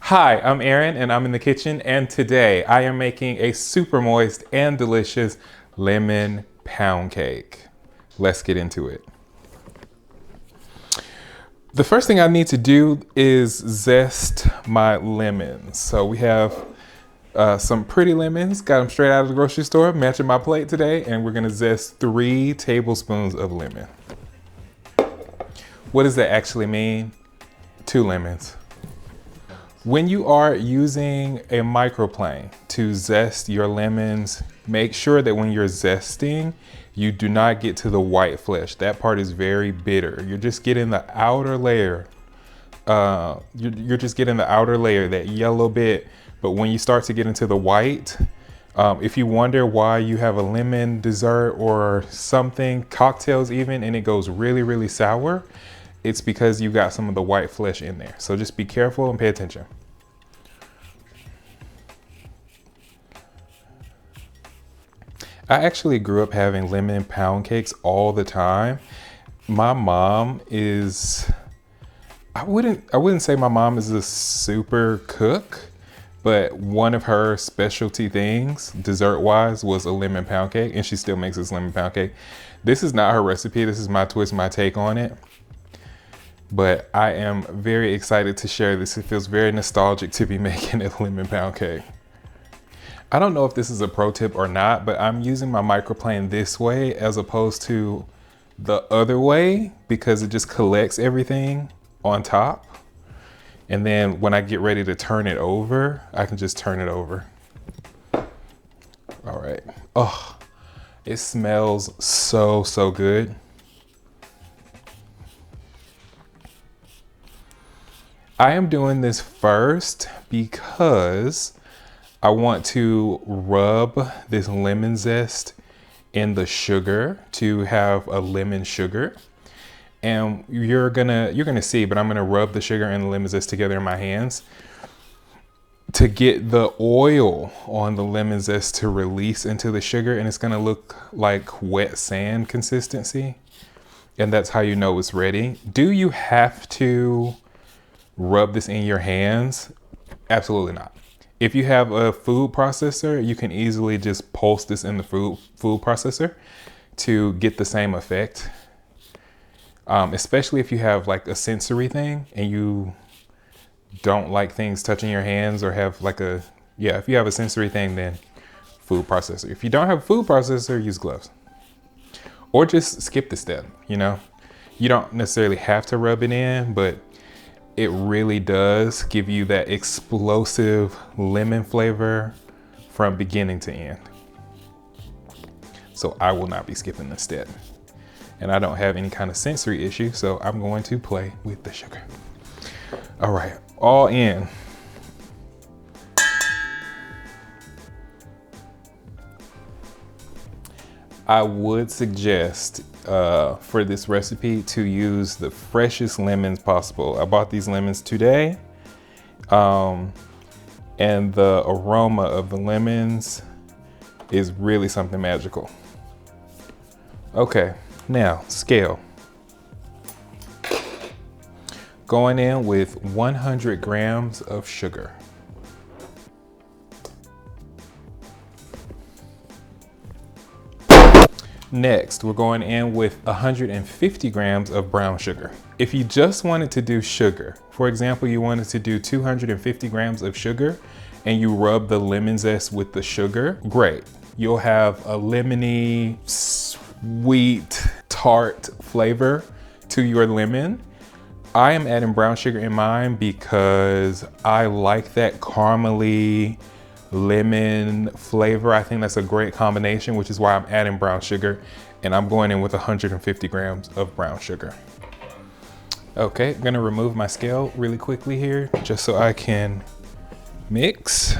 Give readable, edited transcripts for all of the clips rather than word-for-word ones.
Hi, I'm Aaron and I'm in the kitchen, and today I am making a super moist and delicious lemon pound cake. Let's get into it. The first thing I need to do is zest my lemons. So we have some pretty lemons, got them straight out of the grocery store, matching my plate today, and we're gonna zest 3 tablespoons of lemon. What does that actually mean? 2 lemons. When you are using a microplane to zest your lemons, make sure that when you're zesting, you do not get to the white flesh. That part is very bitter. You're just getting the outer layer. You're just getting the outer layer, that yellow bit. But when you start to get into the white, if you wonder why you have a lemon dessert or something, cocktails even, and it goes really, really sour, it's because you got some of the white flesh in there. So just be careful and pay attention. I actually grew up having lemon pound cakes all the time. My mom is, I wouldn't say my mom is a super cook, but one of her specialty things, dessert-wise, was a lemon pound cake, and she still makes this lemon pound cake. This is not her recipe. This is my twist, my take on it. But I am very excited to share this. It feels very nostalgic to be making a lemon pound cake. I don't know if this is a pro tip or not, but I'm using my microplane this way as opposed to the other way because it just collects everything on top. And then when I get ready to turn it over, I can just turn it over. All right. Oh, it smells so good. I am doing this first because I want to rub this lemon zest in the sugar to have a lemon sugar. And you're gonna see, but I'm gonna rub the sugar and the lemon zest together in my hands to get the oil on the lemon zest to release into the sugar, and it's gonna look like wet sand consistency. And that's how you know it's ready. Do you have to rub this in your hands? Absolutely not. If you have a food processor, you can easily just pulse this in the food processor to get the same effect. Especially if you have like a sensory thing and you don't like things touching your hands, or have like if you have a sensory thing, then food processor. If you don't have a food processor, use gloves. Or just skip the step, you know? You don't necessarily have to rub it in, but it really does give you that explosive lemon flavor from beginning to end. So I will not be skipping this step. And I don't have any kind of sensory issue, so I'm going to play with the sugar. All right, all in. I would suggest for this recipe to use the freshest lemons possible. I bought these lemons today, and the aroma of the lemons is really something magical. Okay, now scale. Going in with 100 grams of sugar. Next, we're going in with 150 grams of brown sugar. If you just wanted to do sugar, for example, you wanted to do 250 grams of sugar and you rub the lemon zest with the sugar, great. You'll have a lemony, sweet, tart flavor to your lemon. I am adding brown sugar in mine because I like that caramely lemon flavor. I think that's a great combination, which is why I'm adding brown sugar, and I'm going in with 150 grams of brown sugar. Okay, I'm gonna remove my scale really quickly here just so I can mix.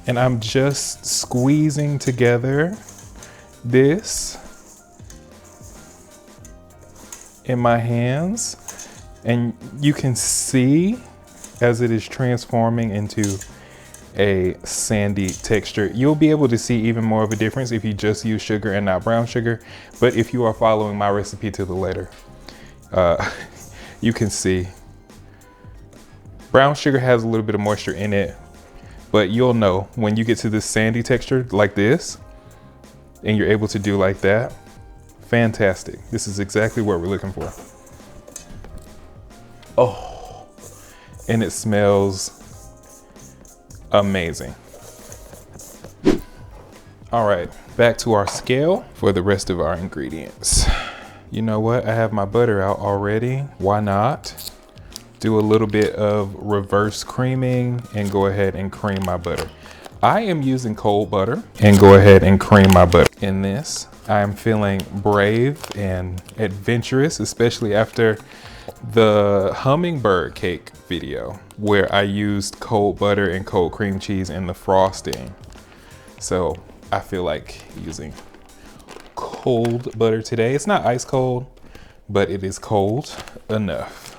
And I'm just squeezing together this in my hands, and you can see as it is transforming into a sandy texture. You'll be able to see even more of a difference if you just use sugar and not brown sugar. But if you are following my recipe to the letter, you can see Brown sugar has a little bit of moisture in it, but you'll know when you get to this sandy texture like this, and you're able to do like that, fantastic. This is exactly what we're looking for. Oh, and it smells amazing. All right, back to our scale for the rest of our ingredients. You know what? I have my butter out already. Why not do a little bit of reverse creaming and go ahead and cream my butter. I am using cold butter and go ahead and cream my butter. In this, I'm feeling brave and adventurous, especially after the hummingbird cake video where I used cold butter and cold cream cheese in the frosting. So I feel like using cold butter today. It's not ice cold, but it is cold enough.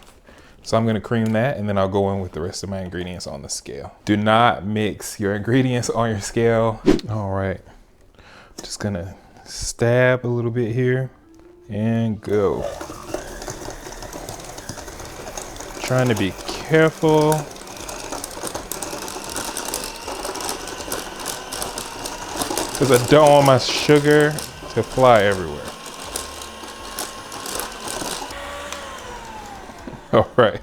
So I'm gonna cream that and then I'll go in with the rest of my ingredients on the scale. Do not mix your ingredients on your scale. All right, just gonna stab a little bit here and go. Trying to be careful. Because I don't want my sugar to fly everywhere. All right.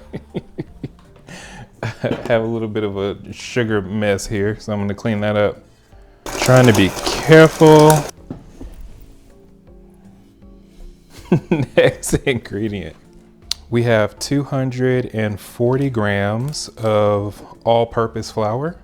I have a little bit of a sugar mess here, so I'm gonna clean that up. Trying to be careful. Next ingredient. We have 240 grams of all-purpose flour.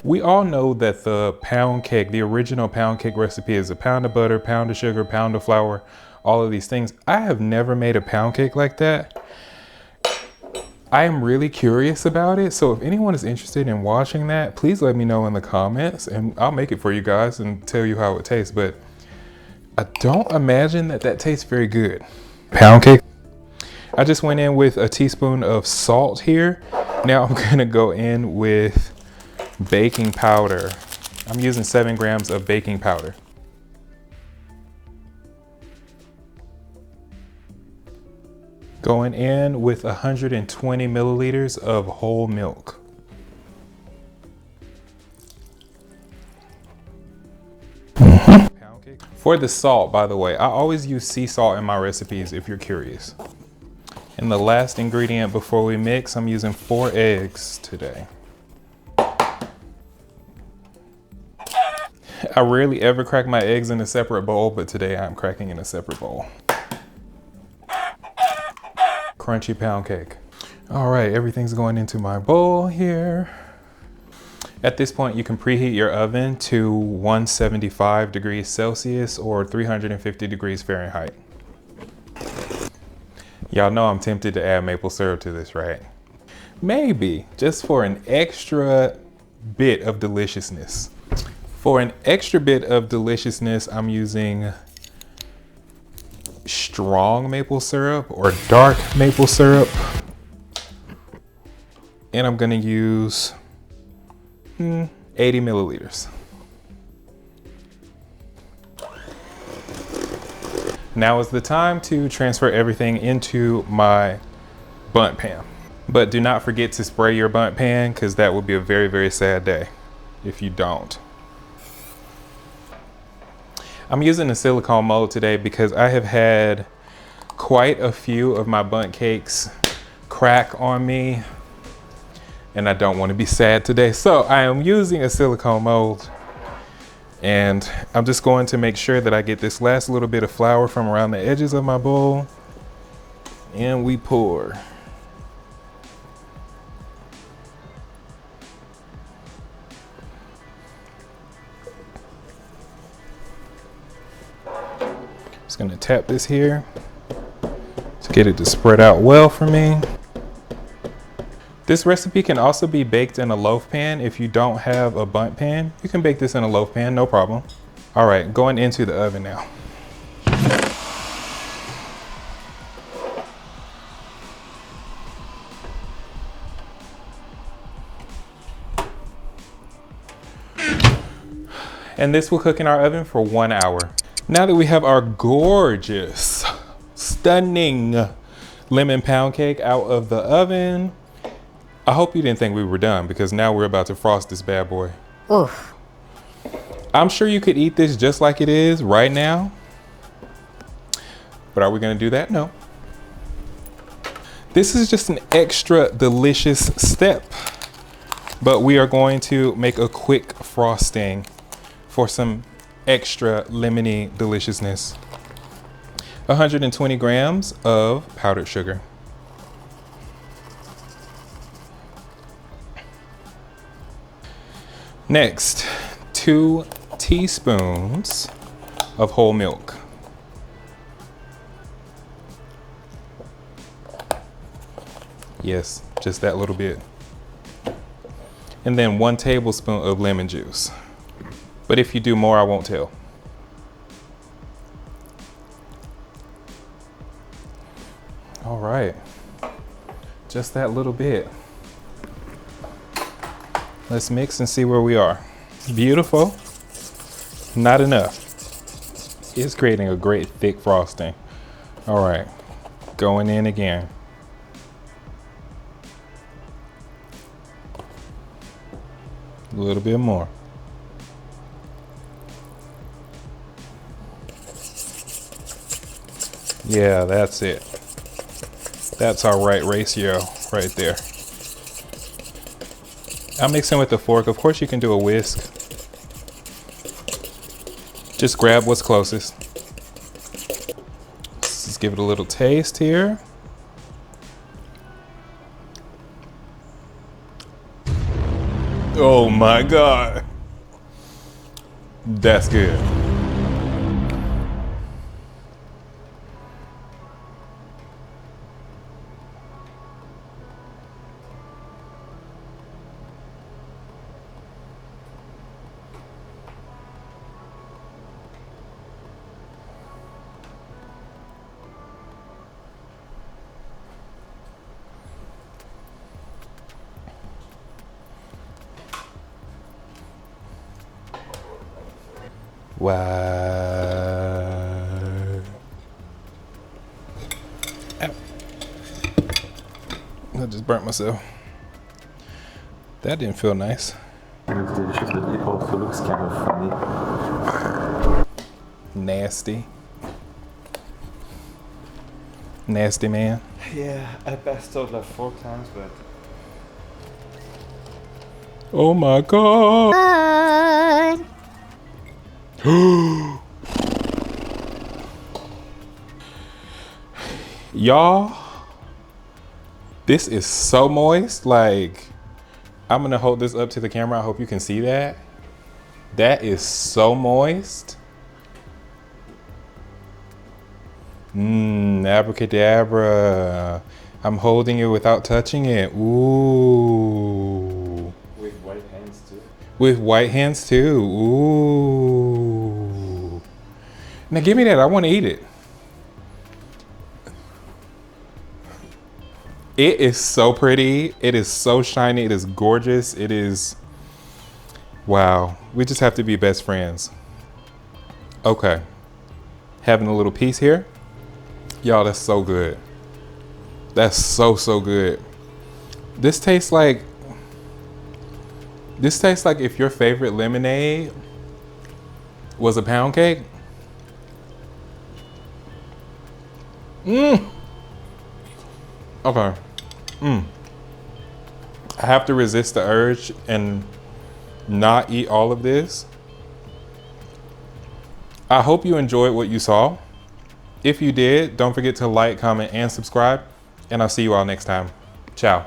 We all know that the pound cake, the original pound cake recipe is a pound of butter, pound of sugar, pound of flour, all of these things. I have never made a pound cake like that. I am really curious about it. So if anyone is interested in watching that, please let me know in the comments and I'll make it for you guys and tell you how it tastes. But I don't imagine that that tastes very good. Pound cake. I just went in with a teaspoon of salt here. Now I'm gonna go in with baking powder. I'm using 7 grams of baking powder. Going in with 120 milliliters of whole milk. For the salt, by the way, I always use sea salt in my recipes if you're curious. And the last ingredient before we mix, I'm using 4 eggs today. I rarely ever crack my eggs in a separate bowl, but today I'm cracking in a separate bowl. Crunchy pound cake. All right, everything's going into my bowl here. At this point, you can preheat your oven to 175 degrees Celsius or 350 degrees Fahrenheit. Y'all know I'm tempted to add maple syrup to this, right? Maybe, just for an extra bit of deliciousness. For an extra bit of deliciousness, I'm using strong maple syrup or dark maple syrup. And I'm gonna use 80 milliliters. Now is the time to transfer everything into my bundt pan. But do not forget to spray your bundt pan because that would be a very, very sad day if you don't. I'm using a silicone mold today because I have had quite a few of my bundt cakes crack on me and I don't want to be sad today. So I am using a silicone mold and I'm just going to make sure that I get this last little bit of flour from around the edges of my bowl and we pour. Just gonna tap this here to get it to spread out well for me. This recipe can also be baked in a loaf pan. If you don't have a bundt pan, you can bake this in a loaf pan, no problem. All right, going into the oven now. And this will cook in our oven for 1 hour. Now that we have our gorgeous stunning lemon pound cake out of the oven. I hope you didn't think we were done, because now we're about to frost this bad boy. Oof. I'm sure you could eat this just like it is right now. But are we gonna do that? No. This is just an extra delicious step. But we are going to make a quick frosting for some extra lemony deliciousness. 120 grams of powdered sugar. Next, 2 teaspoons of whole milk. Yes, just that little bit. And then 1 tablespoon of lemon juice. But if you do more, I won't tell. All right, just that little bit. Let's mix and see where we are. Beautiful, not enough. It's creating a great thick frosting. All right, going in again. A little bit more. Yeah, that's it. That's our right ratio right there. I'm mixing with a fork. Of course you can do a whisk. Just grab what's closest. Let's just give it a little taste here. Oh my God. That's good. Wow. Ow. I just burnt myself. That didn't feel nice. It looks delicious, but it also looks kind of funny. Nasty. Nasty man. Yeah, I passed out like 4 times, but... Oh my God. Y'all, this is so moist. Like, I'm gonna hold this up to the camera. I hope you can see that. That is so moist. Abracadabra. I'm holding it without touching it. Ooh. With white hands too. With white hands too. Ooh. Now give me that. I want to eat it. It is so pretty. It is so shiny. It is gorgeous. It is, wow. We just have to be best friends. Okay. Having a little piece here. Y'all, that's so good. That's so, so good. This tastes like if your favorite lemonade was a pound cake. Okay. I have to resist the urge and not eat all of this. I hope you enjoyed what you saw. If you did, don't forget to like, comment, and subscribe. And I'll see you all next time. Ciao.